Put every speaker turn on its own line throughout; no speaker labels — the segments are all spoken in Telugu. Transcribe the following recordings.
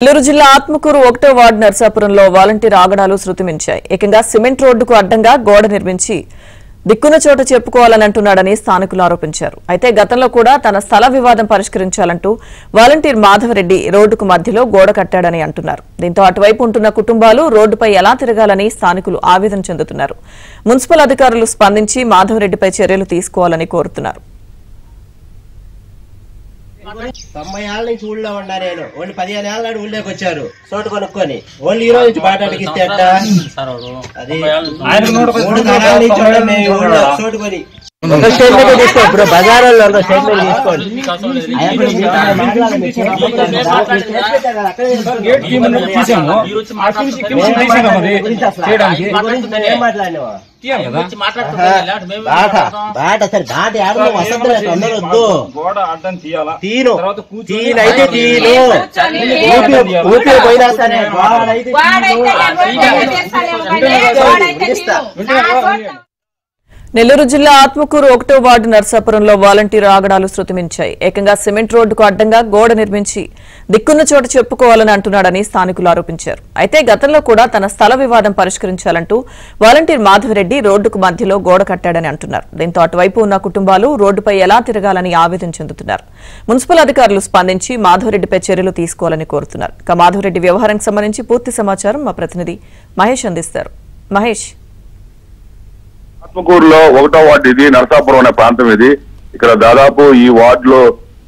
నెల్లూరు జిల్లా ఆత్మకూరు 1వ వార్డు నర్సాపురంలో వాలంటీర్ ఆగడాలు శృతిమించాయి. ఏకంగా సిమెంట్ రోడ్డుకు అడ్డంగా గోడ నిర్మించి దిక్కున చోట చెప్పుకోవాలని అంటున్నాడని స్థానికులు ఆరోపించారు. అయితే గతంలో కూడా తన స్థల వివాదం పరిష్కరించాలంటూ వాలంటీర్ మాధవరెడ్డి రోడ్డుకు మధ్యలో గోడ కట్టాడని అంటున్నారు. దీంతో అటువైపు ఉంటున్న కుటుంబాలు రోడ్డుపై ఎలా తిరగాలని స్థానికులు ఆవేదన చెందుతున్నారు. మున్సిపల్ అధికారులు స్పందించి మాధవరెడ్డిపై చర్యలు తీసుకోవాలని కోరుతున్నారు.
90 ఏళ్ళ నుంచి ఊళ్ళో ఉన్నా నేను. వాళ్ళు 15 ఏళ్ళ నాడు ఊళ్ళోకి వచ్చారు చోటు కొనుక్కొని. వాళ్ళు ఈ రోజు నుంచి బాటానికి ఇస్తే అది 3 తరాల నుంచి మేము ఊళ్ళో చోటు కొని స్టేట్మెంట్ తీసుకో. ఇప్పుడు బజార్లో స్టేట్మెంట్ తీసుకోండి. పోయినా సరే
నెల్లూరు జిల్లా ఆత్మకూరు 1వ వార్డు నర్సాపురంలో వాలంటీర్ ఆగడాలు శృతిమించాయి. ఏకంగా సిమెంట్ రోడ్డుకు అడ్డంగా గోడ నిర్మించి దిక్కున్న చోట చెప్పుకోవాలని అంటున్నాడని స్థానికులు ఆరోపించారు. అయితే గతంలో కూడా తన స్థల వివాదం పరిష్కరించాలంటూ వాలంటీర్ మాధవరెడ్డి రోడ్డుకు మధ్యలో గోడ కట్టాడని అంటున్నారు. దీంతో అటువైపు ఉన్న కుటుంబాలు రోడ్డుపై ఎలా తిరగాలని ఆవేదన చెందుతున్నారు. మున్సిపల్ అధికారులు స్పందించి మాధవరెడ్డిపై చర్యలు తీసుకోవాలని కోరుతున్నారు. ఇక మాధవరెడ్డి వ్యవహారానికి సంబంధించి పూర్తి సమాచారం మా ప్రతినిధి మహేష్ అందిస్తారు. మహేష్,
ఆత్మకూరులో 1వ వార్డు ఇది, నరసాపురం అనే ప్రాంతం ఇది. ఇక్కడ దాదాపు ఈ వార్డులో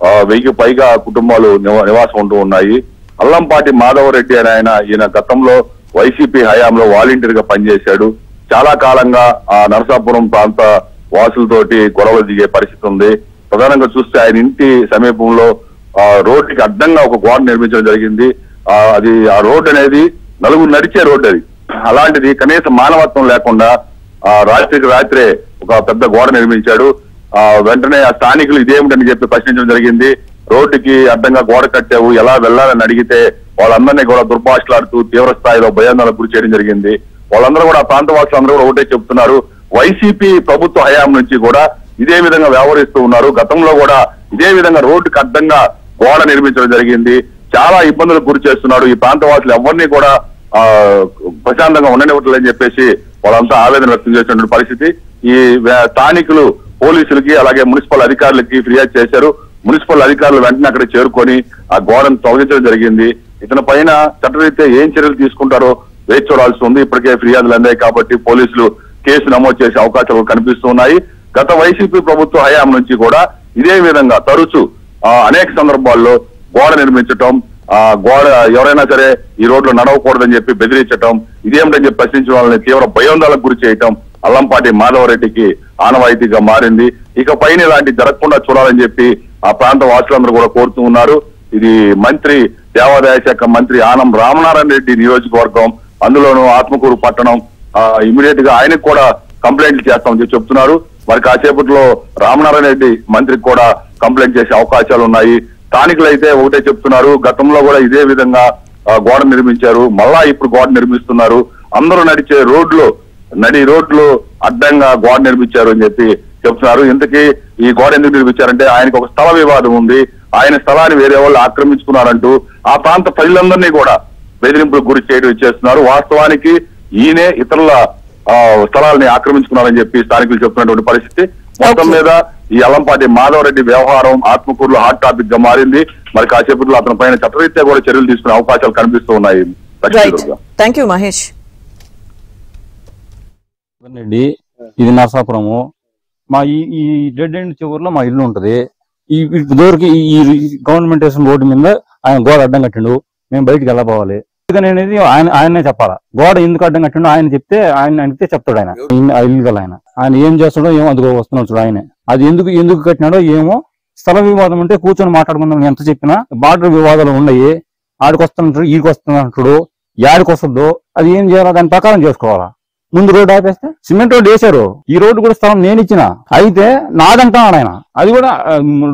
1000కి పైగా కుటుంబాలు నివాసం ఉంటూ ఉన్నాయి. అల్లంపాటి మాధవరెడ్డి అని ఈయన గతంలో వైసీపీ హయాంలో వాలంటీర్ గా పనిచేశాడు. చాలా కాలంగా ఆ నరసాపురం ప్రాంత వాసులతోటి గొడవలు దిగే పరిస్థితి ఉంది. ప్రధానంగా చూస్తే ఆయన ఇంటి సమీపంలో రోడ్డుకి అడ్డంగా ఒక గోడ నిర్మించడం జరిగింది. అది ఆ రోడ్డు అనేది నలుగురు నడిచే రోడ్డు. అది అలాంటిది కనీస మానవత్వం లేకుండా రాత్రికి రాత్రే ఒక పెద్ద గోడ నిర్మించాడు. వెంటనే ఆ స్థానికులు ఇదేమిటని చెప్పి ప్రశ్నించడం జరిగింది. రోడ్డుకి అడ్డంగా గోడ కట్టావు, ఎలా వెళ్లాలని అడిగితే వాళ్ళందరినీ కూడా దుర్భాషలాడుతూ తీవ్ర స్థాయిలో భయాందోళనకు గురి చేయడం జరిగింది. వాళ్ళందరూ కూడా ప్రాంత వాసులందరూ కూడా ఒకటే చెప్తున్నారు, వైసీపీ ప్రభుత్వ హయాం నుంచి కూడా ఇదే విధంగా వ్యవహరిస్తూ ఉన్నారు. గతంలో కూడా ఇదే విధంగా రోడ్డుకి అడ్డంగా గోడ నిర్మించడం జరిగింది. చాలా ఇబ్బందులకు గురి చేస్తున్నాడు. ఈ ప్రాంత వాసులు ఎవరిని కూడా ప్రశాంతంగా ఉండనివ్వట్లేదని చెప్పేసి వాళ్ళంతా ఆవేదన వ్యక్తం చేసినటువంటి పరిస్థితి. ఈ స్థానికులు పోలీసులకి అలాగే మున్సిపల్ అధికారులకి ఫిర్యాదు చేశారు. మున్సిపల్ అధికారులు వెంటనే అక్కడ చేరుకొని ఆ గోడను తొలగించడం జరిగింది. ఇతని పైన చట్టరీత్యా ఏం చర్యలు తీసుకుంటారో వేచి చూడాల్సి ఉంది. ఇప్పటికే ఫిర్యాదులు అందాయి కాబట్టి పోలీసులు కేసు నమోదు చేసే అవకాశాలు కనిపిస్తున్నాయి. గత వైసీపీ ప్రభుత్వ హయాం నుంచి కూడా ఇదే విధంగా తరచూ అనేక సందర్భాల్లో గోడ నిర్మించటం, గోడ ఎవరైనా సరే ఈ రోడ్లో నడవకూడదని చెప్పి బెదిరించటం, ఇదేమిటని చెప్పి ప్రశ్నించిన వాళ్ళని తీవ్ర భయాందోళనకు గురి చేయటం అల్లంపాటి మాధవరెడ్డికి ఆనవాయితీగా మారింది. ఇక పైన ఇలాంటి జరగకుండా చూడాలని చెప్పి ఆ ప్రాంత వాసులందరూ కూడా కోరుతూ ఉన్నారు. ఇది మంత్రి దేవాదాయ శాఖ మంత్రి ఆనం రామనారాయణ రెడ్డి నియోజకవర్గం, అందులోనూ ఆత్మకూరు పట్టణం. ఇమీడియట్ గా ఆయనకు కూడా కంప్లైంట్లు చేస్తామని చెప్పి చెప్తున్నారు. మరి కాసేపట్లో రామనారాయణ రెడ్డి మంత్రికి కూడా కంప్లైంట్ చేసే అవకాశాలు ఉన్నాయి. స్థానికులు అయితే ఒకటే చెప్తున్నారు, గతంలో కూడా ఇదే విధంగా గోడ నిర్మించారు, మళ్ళా ఇప్పుడు గోడ నిర్మిస్తున్నారు. అందరూ నడిచే నడి రోడ్లు అడ్డంగా గోడ నిర్మించారు అని చెప్పి చెప్తున్నారు. ఇంతకీ ఈ గోడ ఎందుకు నిర్మించారంటే ఆయనకు ఒక స్థల వివాదం ఉంది. ఆయన స్థలాన్ని వేరే వాళ్ళు ఆక్రమించుకున్నారంటూ ఆ ప్రాంత ప్రజలందరినీ కూడా బెదిరింపులకు గురి చేయడం చేస్తున్నారు. వాస్తవానికి ఈయనే ఇతరుల స్థలాలని ఆక్రమించుకున్నారని చెప్పి స్థానికులు చెప్తున్నటువంటి పరిస్థితి. మొత్తం మీద ఈ అల్లంపాటి మాధవరెడ్డి వ్యవహారం ఆత్మకూరులో హాట్ టాపిక్ గా మారింది. మరి కాసేపట్లో అతని పైన చట్టరీత్యా కూడా చర్యలు తీసుకునే అవకాశాలు కనిపిస్తూ ఉన్నాయి.
థాంక్యూ మహేష్.
ఇది నరసాపురము. మా ఈ డెడ్ ఎండ్ చివరిలో మా ఇల్లు ఉంటది. ఈ దూరికి ఈ గవర్నమెంట్ రోడ్డు మీద ఆయన గోడ అడ్డం కట్టిండు. మేము బయటికి వెళ్ళబోవాలి అనేది ఆయనే చెప్పాలా. గోడ ఎందుకు అడ్డం కట్టిండో ఆయన చెప్తే ఆయన అడిగితే చెప్తాడు. ఆయన ఇల్లు ఆయన ఏం చేస్తాడో ఏమో అదిగో వస్తున్నాడు చూడు ఆయనే. అది ఎందుకు కట్టినాడో ఏమో. స్థల వివాదం ఉంటే కూర్చొని మాట్లాడుకుందాం ఎంత చెప్పినా. బార్డర్ వివాదాలు ఉన్నాయి. ఆడికి వస్తున్నట్టు ఈడికి వస్తున్నట్టు యాడికి వస్తుందో అది ఏం చేయాలో దాని ప్రకారం చేసుకోవాలా. ముందు రోడ్డు ఆపేస్తే సిమెంట్ రోడ్డు వేశారు. ఈ రోడ్డు కూడా స్థలం నేను ఇచ్చిన, అయితే నాదంటున్నాడు ఆయన. అది కూడా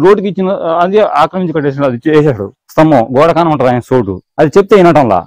రోడ్డుకి ఇచ్చిన, అది ఆక్రమించి కట్టేసాడు. అది చేసాడు స్తంభం గోడ కాన ఉంటారు ఆయన చోటు. అది చెప్తే వినటంలా.